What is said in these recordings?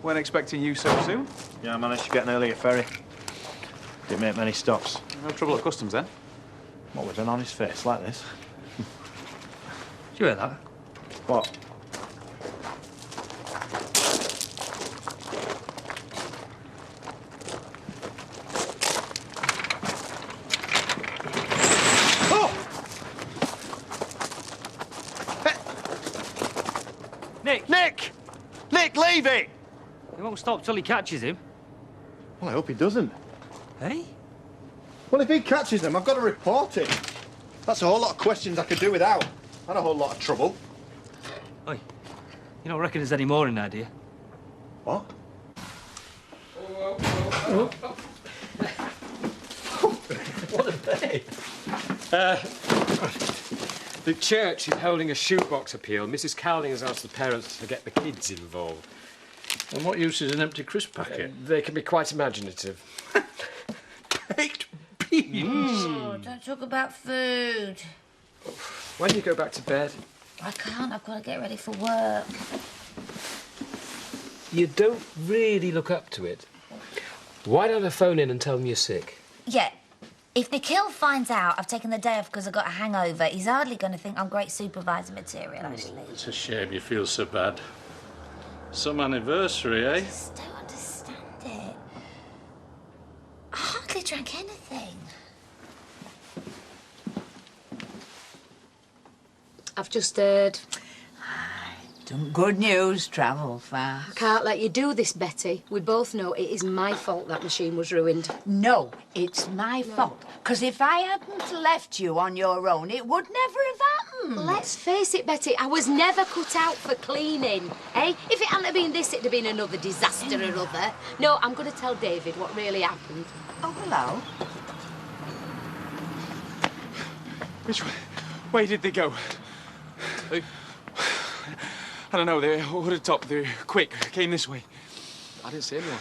Weren't expecting you so soon. Yeah, I managed to get an earlier ferry. Didn't make many stops. No trouble at customs, then? What, with an honest face like this? Did you hear that? What? Nick! Nick! Nick, leave it! He won't stop till he catches him. Well, I hope he doesn't. Hey? Well, if he catches them, I've got to report it. That's a whole lot of questions I could do without. And a whole lot of trouble. Oi, you don't reckon there's any more in there, do you? What? What a day! The church is holding a shoebox appeal. Mrs. Cowling has asked the parents to get the kids involved. And what use is an empty crisp packet? They can be quite imaginative. Baked beans! Oh, don't talk about food. When do you go back to bed? I can't, I've got to get ready for work. You don't really look up to it. Why don't I phone in and tell them you're sick? Yeah, if Nikhil finds out I've taken the day off because I got a hangover, he's hardly going to think I'm great supervisor material, actually. It's a shame you feel so bad. Some anniversary, eh? I just don't understand it. I hardly drank anything. I've just heard. Some good news, travel fast. I can't let you do this, Betty. We both know it is my fault that machine was ruined. No, it's my fault. Because if I hadn't left you on your own, it would never have happened. Let's face it, Betty, I was never cut out for cleaning, eh? If it hadn't have been this, it'd have been another disaster or other. No, I'm going to tell David what really happened. Oh, hello. Which way did they go? I don't know, they over the top, they quick, came this way. I didn't see anyone.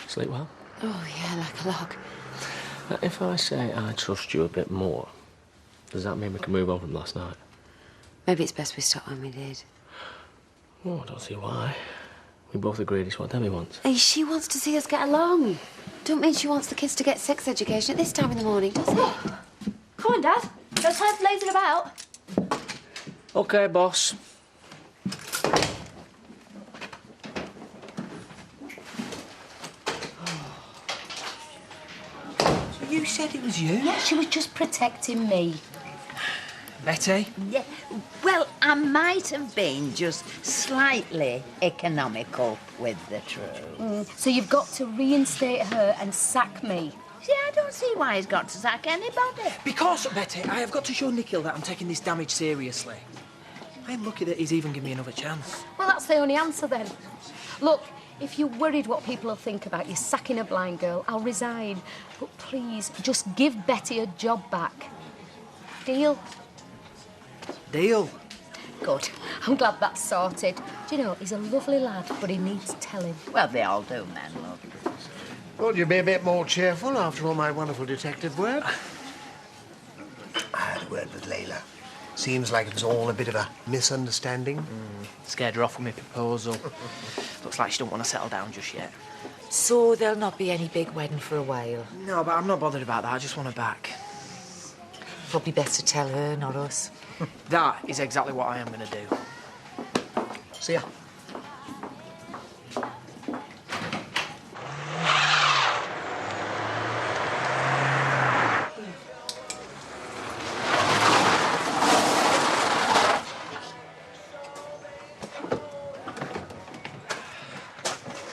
Sleep well? Oh, yeah, like a log. Now, if I say I trust you a bit more, does that mean we can move on from last night? Maybe it's best we stop when we did. Oh, I don't see why. We both agreed it's what Debbie wants. Hey, she wants to see us get along. Don't mean she wants the kids to get sex education at this time in the morning, does it? Come on, Dad. No time for lazing about. OK, boss. You said it was you? Yeah, she was just protecting me. Betty? Yeah. Well, I might have been just slightly economical with the truth. So you've got to reinstate her and sack me. See, I don't see why he's got to sack anybody. Because, Betty, I have got to show Nikhil that I'm taking this damage seriously. I'm lucky that he's even given me another chance. Well, that's the only answer then. Look, if you're worried what people will think about you sacking a blind girl, I'll resign. But please, just give Betty a job back. Deal? Deal. Good. I'm glad that's sorted. Do you know, he's a lovely lad, but he needs telling. Well, they all do, man, look. Thought you'd be a bit more cheerful after all my wonderful detective work. I had a word with Layla. Seems like it was all a bit of a misunderstanding. Scared her off with my proposal. Looks like she don't want to settle down just yet. So there'll not be any big wedding for a while? No, but I'm not bothered about that. I just want her back. Probably best to tell her, not us. That is exactly what I am going to do. See ya.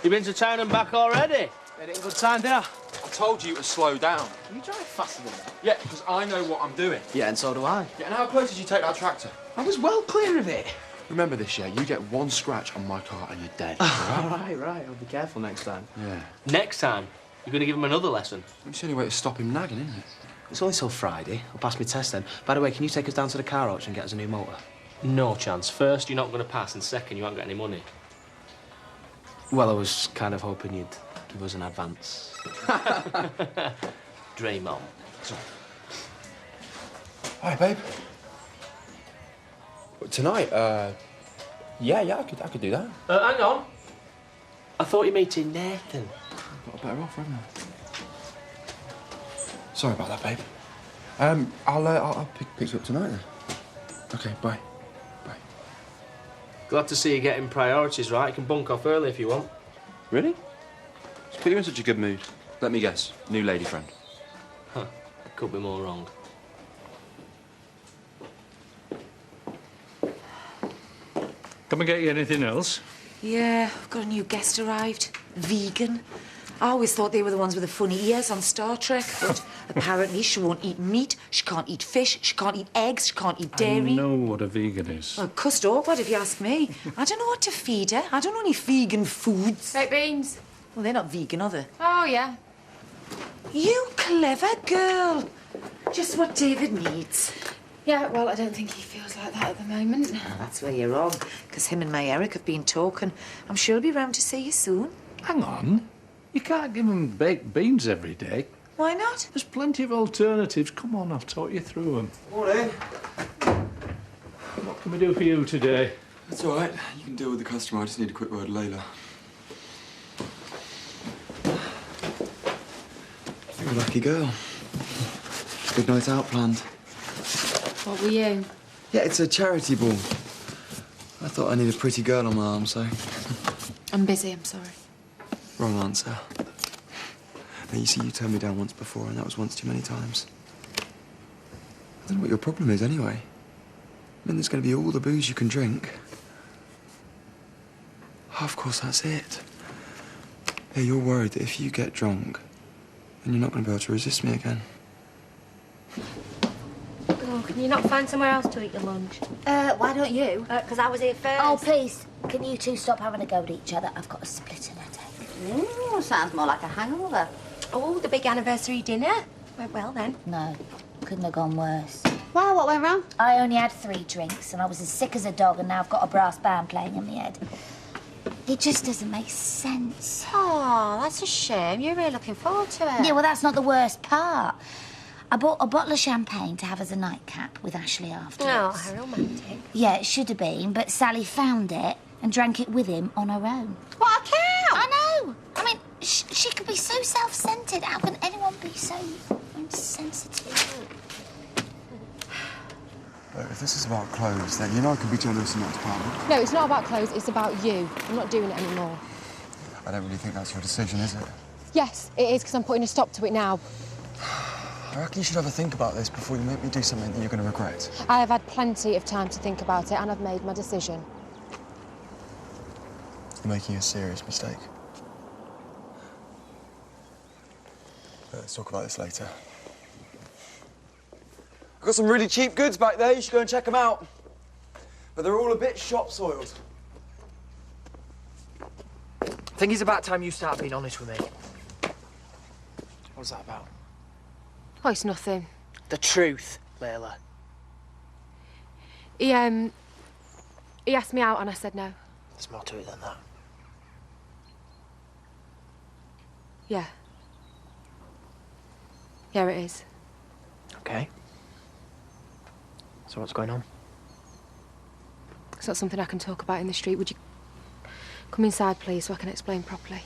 You been to town and back already? Made it in good time, did I? I told you to slow down. You drive faster than that. Yeah, because I know what I'm doing. Yeah, and so do I. Yeah, and how close did you take that tractor? I was well clear of it. Remember this, yeah? You get one scratch on my car and you're dead. Right. I'll be careful next time. Yeah. Next time, you're going to give him another lesson. It's the only way to stop him nagging, isn't it? It's only till Friday. I'll pass my test then. By the way, can you take us down to the car auction and get us a new motor? No chance. First, you're not going to pass, and second, you won't get any money. Well, I was kind of hoping you'd give us an advance. Dream on. Hi, babe. Tonight, yeah, I could do that. Hang on. I thought you were meeting Nathan. Got a better offer, haven't I? Sorry about that, babe. I'll pick you up tonight then. Okay, bye. Bye. Glad to see you getting priorities right. You can bunk off early if you want. Really? What's put you in such a good mood? Let me guess. New lady friend. Huh. Could be more wrong. Come and get you anything else? Yeah, I've got a new guest arrived. Vegan. I always thought they were the ones with the funny ears on Star Trek, but apparently she won't eat meat, she can't eat fish, she can't eat eggs, she can't eat dairy. I know what a vegan is. Well, cussed awkward if you ask me. I don't know what to feed her. I don't know any vegan foods. Baked beans. Well, they're not vegan, are they? Oh, yeah. You clever girl. Just what David needs. Yeah, well, I don't think he feels like that at the moment. Well, that's where you're wrong, because him and my Eric have been talking. I'm sure he'll be round to see you soon. Hang on. You can't give them baked beans every day. Why not? There's plenty of alternatives. Come on, I'll talk you through them. Morning. What can we do for you today? That's all right. You can deal with the customer. I just need a quick word with Layla. You're a lucky girl. Good night out planned. What were you? Yeah, it's a charity ball. I thought I needed a pretty girl on my arm, so... I'm busy, I'm sorry. Wrong answer. Now, you see, you turned me down once before, and that was once too many times. I don't know what your problem is, anyway. I mean, there's going to be all the booze you can drink. Oh, of course, that's it. Yeah, you're worried that if you get drunk, then you're not going to be able to resist me again. Oh, can you not find somewhere else to eat your lunch? Why don't you? Because I was here first. Oh, please, can you two stop having a go at each other? I've got a splitting headache. Ooh, sounds more like a hangover. Oh, the big anniversary dinner? Went well, then. No, couldn't have gone worse. Wow, what went wrong? I only had 3 drinks, and I was as sick as a dog, and now I've got a brass band playing in my head. It just doesn't make sense. Oh, that's a shame. You're really looking forward to it. Yeah, well, that's not the worst part. I bought a bottle of champagne to have as a nightcap with Ashley afterwards. Oh, how romantic. Yeah, it should have been, but Sally found it and drank it with him on her own. What a cow! I know! I mean, she could be so self-centred. How can anyone be so insensitive? Look, if this is about clothes, then you know I can be generous in that department. No, it's not about clothes, it's about you. I'm not doing it anymore. I don't really think that's your decision, is it? Yes, it is, because I'm putting a stop to it now. I reckon you should have a think about this before you make me do something that you're going to regret. I have had plenty of time to think about it, and I've made my decision. You're making a serious mistake. Let's talk about this later. I've got some really cheap goods back there. You should go and check them out. But they're all a bit shop-soiled. I think it's about time you start being honest with me. What's that about? Oh, it's nothing. The truth, Layla. He asked me out and I said no. There's more to it than that. Yeah. Yeah, it is. Okay. So what's going on? It's not something I can talk about in the street. Would you come inside, please, so I can explain properly?